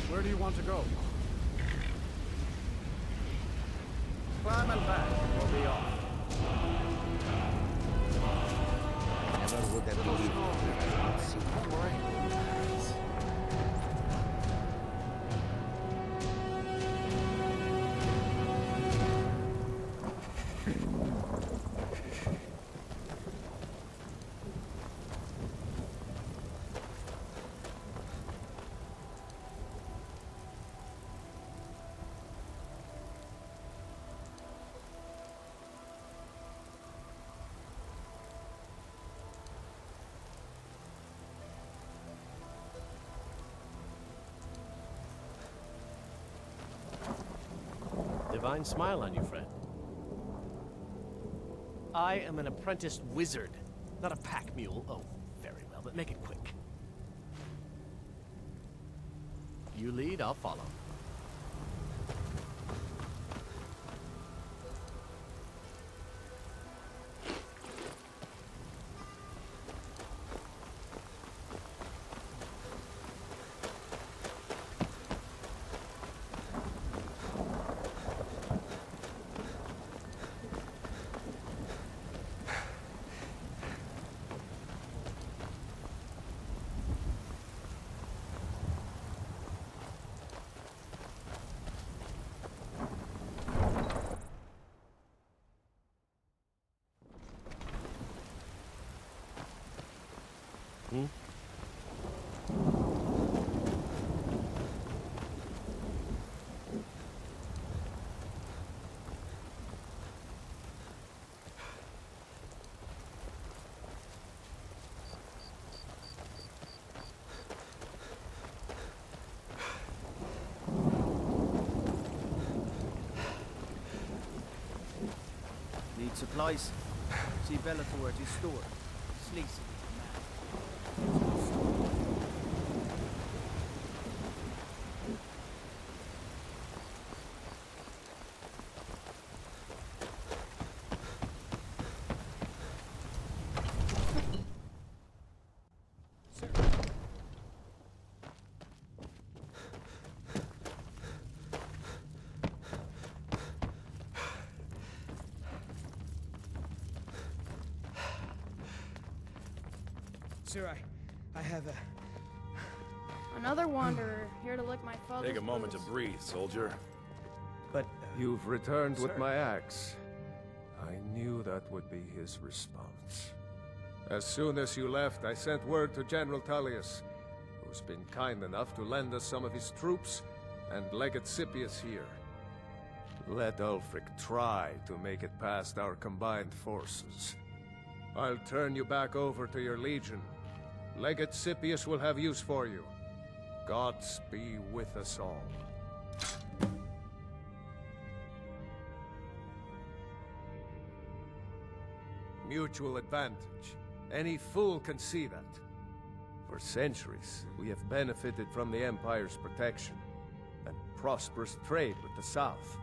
Where do you want to go? Climb and back. We'll be off. Never would have believed it. Let's see what more happens. Divine smile on you, friend. I am an apprenticed wizard, not a pack mule. Oh, very well, but make it quick. You lead, I'll follow. Need supplies? See Bellator at his store. Sleazy. Sir, I have a... Another wanderer, here to lick my father's Take a moment to boots. breathe, soldier. But... You've returned with sir. my axe. I knew that would be his response. As soon as you left, I sent word to General Tullius, who's been kind enough to lend us some of his troops, and Legate Scipius here. Let Ulfric try to make it past our combined forces. I'll turn you back over to your legion. Legate Scipius will have use for you. Gods be with us all. Mutual advantage. Any fool can see that. For centuries, we have benefited from the Empire's protection and prosperous trade with the South.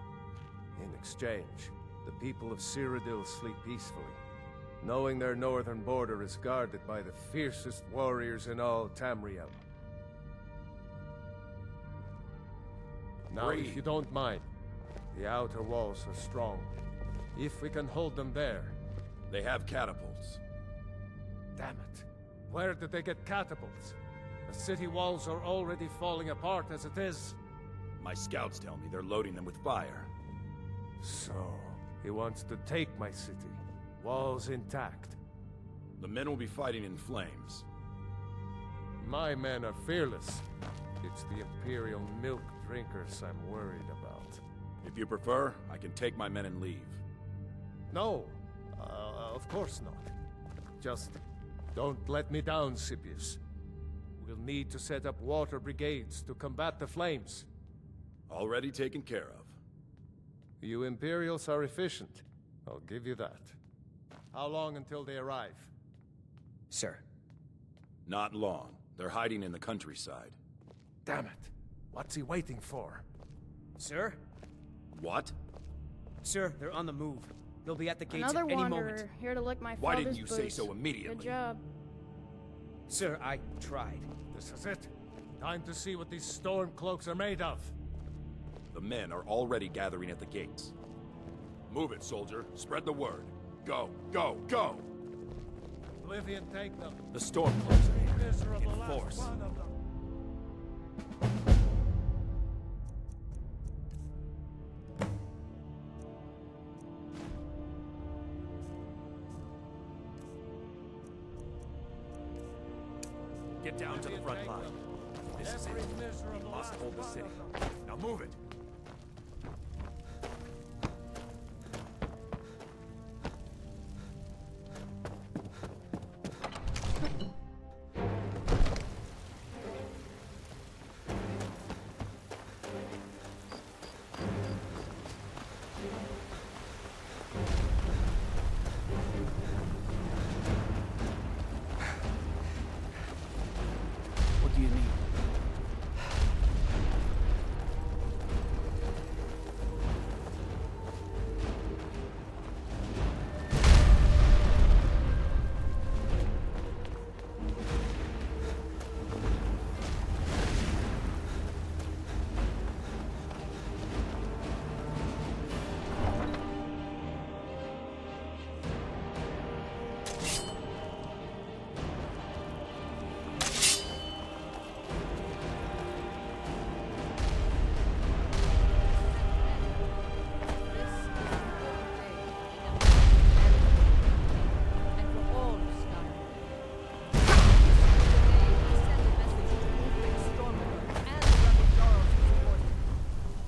In exchange, the people of Cyrodiil sleep peacefully, knowing their northern border is guarded by the fiercest warriors in all Tamriel. Now, if you don't mind, the outer walls are strong. If we can hold them there... They have catapults. Damn it. Where did they get catapults? The city walls are already falling apart as it is. My scouts tell me they're loading them with fire. So, he wants to take my city. Walls intact. The men will be fighting in flames. My men are fearless. It's the Imperial milk drinkers I'm worried about. If you prefer, I can take my men and leave. No, of course not. Just don't let me down, Scipius. We'll need to set up water brigades to combat the flames. Already taken care of. You Imperials are efficient. I'll give you that. How long until they arrive? Sir. Not long. They're hiding in the countryside. Damn it. What's he waiting for? Sir? What? Sir, they're on the move. They'll be at the gates Another at any wanderer moment. here to lick my Why father's didn't you say boots. so immediately? Good job. Sir, I tried. This is it. Time to see what these storm cloaks are made of. The men are already gathering at the gates. Move it, soldier. Spread the word. Go, go, go! Oblivion, take them. The storm cloaks are here. Miserable In last force. one of them. Get down to the front line. This is it. We must hold the city. Now move it. What do you need?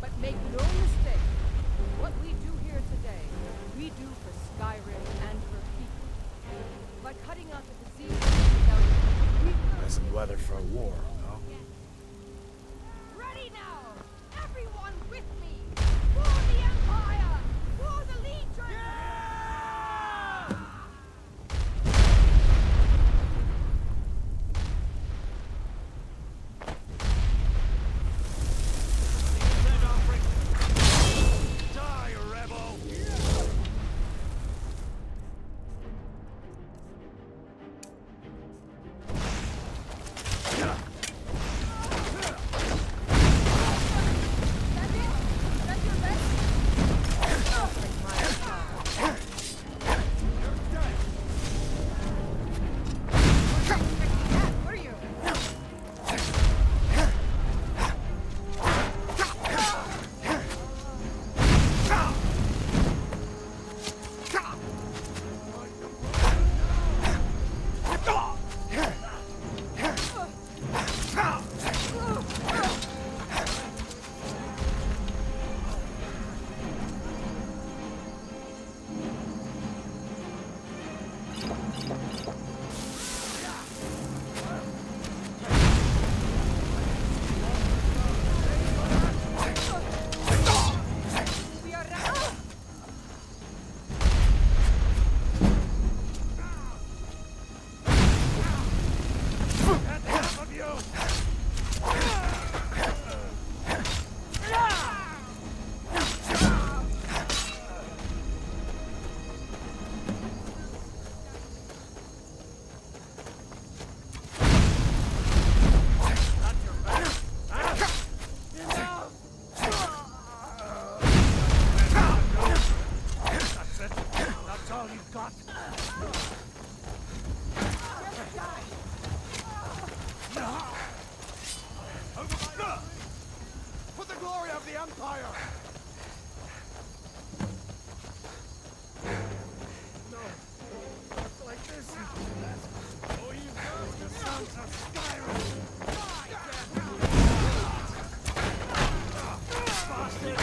But make no mistake, what we do here today, we do for Skyrim and her people. By cutting out the disease That's some weather for a war, no? Ready now! Everyone with me! For the Empire! For the Legion! Die, rebel! Fire! No. Not like this. Oh, you girls, the sons of Skyrim! Bastard!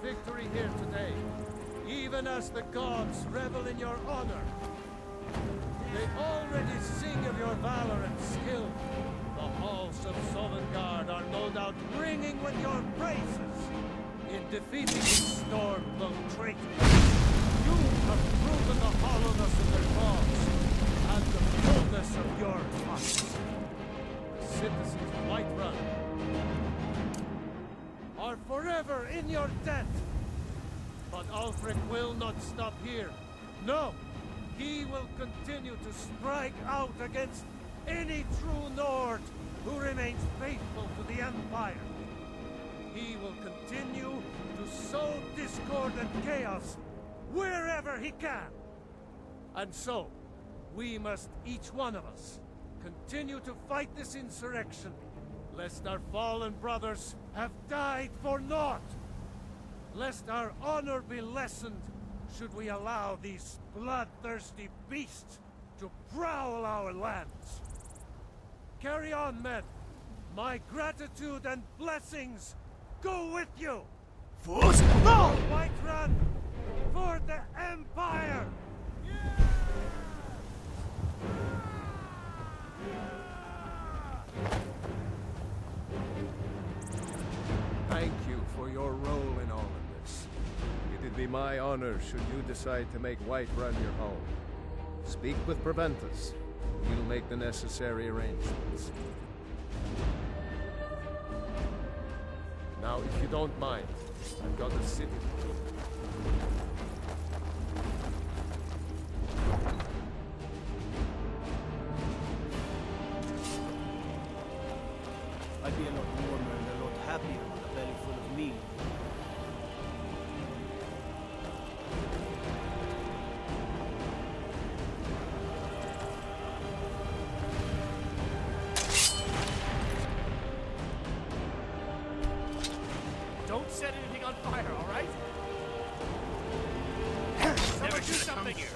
Victory here today, even as the gods revel in your honor. They already sing of your valor and skill. The halls of Sovngarde are no doubt ringing with your praises. In defeating these storm-cloaked traitors, you have proven the hollowness of their cause and the fullness of your hearts. The citizens of Whiterun are forever in your debt. But Ulfric will not stop here. No! He will continue to strike out against any true Nord who remains faithful to the Empire. He will continue to sow discord and chaos wherever he can. And so, we must, each one of us, continue to fight this insurrection, lest our fallen brothers have died for naught. Lest our honor be lessened should we allow these bloodthirsty beasts to prowl our lands. Carry on, men. My gratitude and blessings go with you! For Whiterun! For the Empire! Thank you for your role in all of this. It'd be my honor should you decide to make Whiterun your home. Speak with Preventus. We'll make the necessary arrangements. Now, if you don't mind, I've got a city to keep. I'd be a lot warmer and a lot happier with a belly full of meat. Don't set anything on fire, all right? Someone do something here.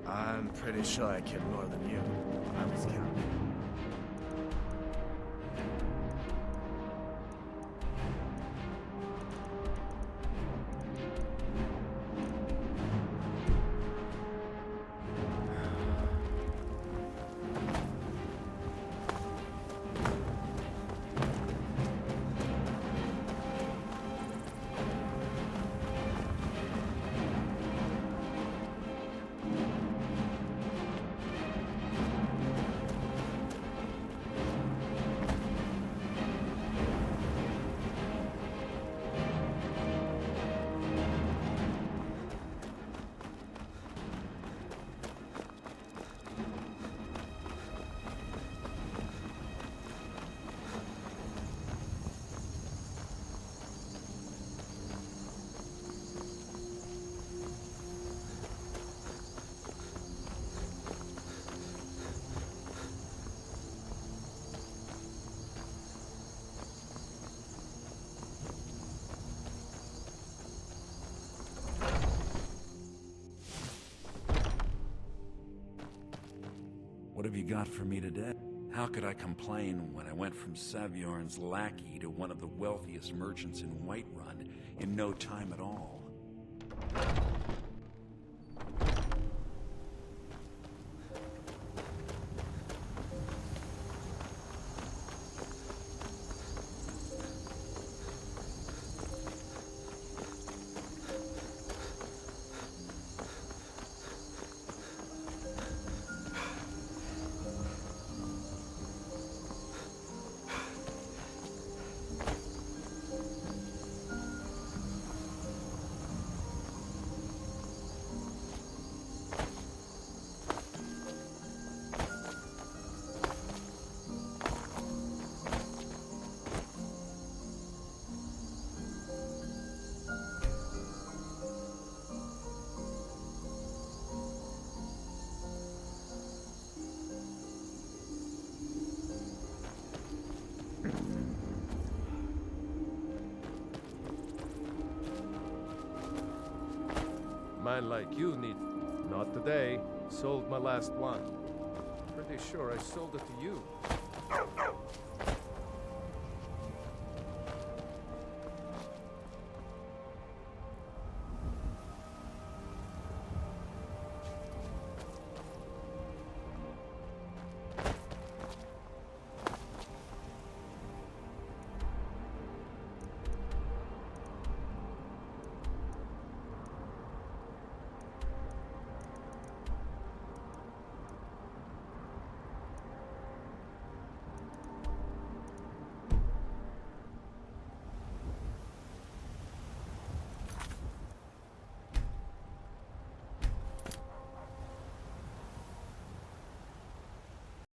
I'm pretty sure I killed more than you when I was counting. What have you got for me today? How could I complain when I went from Savjorn's lackey to one of the wealthiest merchants in Whiterun in no time at all? Man like you need... Not today. Sold my last one. Pretty sure I sold it to you.